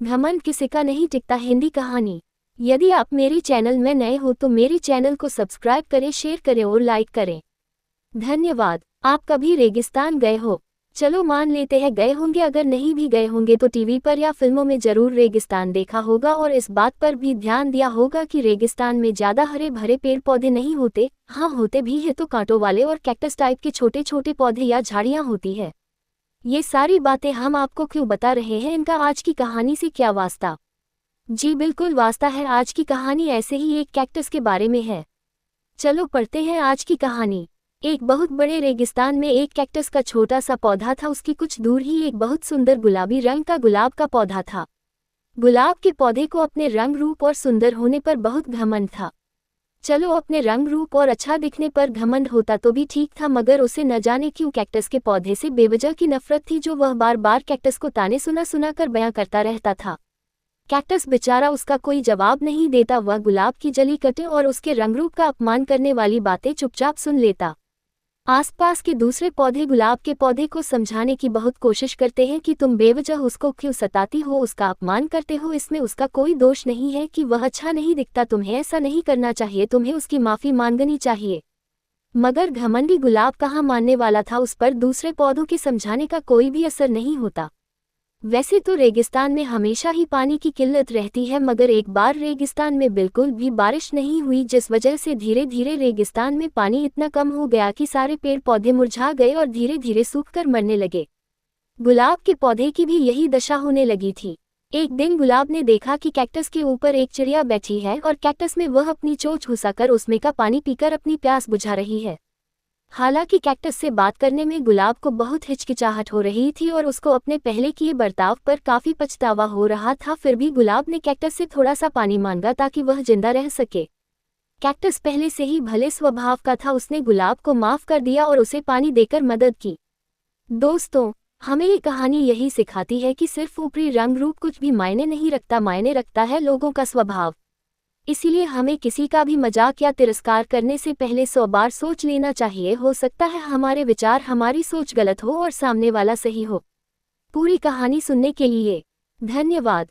घमंड किसी का नहीं टिकता। हिंदी कहानी। यदि आप मेरे चैनल में नए हो तो मेरे चैनल को सब्सक्राइब करें, शेयर करें और लाइक करें। धन्यवाद। आप कभी रेगिस्तान गए हो? चलो मान लेते हैं गए होंगे। अगर नहीं भी गए होंगे तो टीवी पर या फिल्मों में जरूर रेगिस्तान देखा होगा और इस बात पर भी ध्यान दिया होगा कि रेगिस्तान में ज्यादा हरे भरे पेड़ पौधे नहीं होते। हाँ, होते भी है तो कांटों वाले और कैक्टस टाइप के छोटे छोटे पौधे या झाड़ियाँ होती है। ये सारी बातें हम आपको क्यों बता रहे हैं? इनका आज की कहानी से क्या वास्ता? जी बिल्कुल वास्ता है। आज की कहानी ऐसे ही एक कैक्टस के बारे में है। चलो पढ़ते हैं आज की कहानी। एक बहुत बड़े रेगिस्तान में एक कैक्टस का छोटा सा पौधा था। उसकी कुछ दूर ही एक बहुत सुंदर गुलाबी रंग का गुलाब का पौधा था। गुलाब के पौधे को अपने रंग रूप और सुंदर होने पर बहुत घमंड था। चलो, अपने रंग रूप और अच्छा दिखने पर घमंड होता तो भी ठीक था, मगर उसे न जाने क्यों कैक्टस के पौधे से बेवजह की नफरत थी, जो वह बार बार कैक्टस को ताने सुना कर बयां करता रहता था। कैक्टस बेचारा उसका कोई जवाब नहीं देता। वह गुलाब की जली कटे और उसके रंगरूप का अपमान करने वाली बातें चुपचाप सुन लेता। आसपास के दूसरे पौधे गुलाब के पौधे को समझाने की बहुत कोशिश करते हैं कि तुम बेवजह उसको क्यों सताती हो, उसका अपमान करते हो। इसमें उसका कोई दोष नहीं है कि वह अच्छा नहीं दिखता। तुम्हें ऐसा नहीं करना चाहिए, तुम्हें उसकी माफी मांगनी चाहिए। मगर घमंडी गुलाब कहाँ मानने वाला था। उस पर दूसरे पौधों के समझाने का कोई भी असर नहीं होता। वैसे तो रेगिस्तान में हमेशा ही पानी की किल्लत रहती है, मगर एक बार रेगिस्तान में बिल्कुल भी बारिश नहीं हुई, जिस वजह से धीरे धीरे रेगिस्तान में पानी इतना कम हो गया कि सारे पेड़ पौधे मुरझा गए और धीरे धीरे सूखकर मरने लगे। गुलाब के पौधे की भी यही दशा होने लगी थी। एक दिन गुलाब ने देखा कि कैक्टस के ऊपर एक चिड़िया बैठी है और कैक्टस में वह अपनी चोंच घुसाकर उसमें का पानी पीकर अपनी प्यास बुझा रही है। हालांकि कैक्टस से बात करने में गुलाब को बहुत हिचकिचाहट हो रही थी और उसको अपने पहले किए बर्ताव पर काफी पछतावा हो रहा था। फिर भी गुलाब ने कैक्टस से थोड़ा सा पानी मांगा ताकि वह जिंदा रह सके। कैक्टस पहले से ही भले स्वभाव का था। उसने गुलाब को माफ कर दिया और उसे पानी देकर मदद की। दोस्तों, हमें ये कहानी यही सिखाती है कि सिर्फ ऊपरी रंग रूप कुछ भी मायने नहीं रखता, मायने रखता है लोगों का स्वभाव। इसीलिए हमें किसी का भी मजाक या तिरस्कार करने से पहले 100 बार सोच लेना चाहिए। हो सकता है हमारे विचार, हमारी सोच गलत हो और सामने वाला सही हो। पूरी कहानी सुनने के लिए धन्यवाद।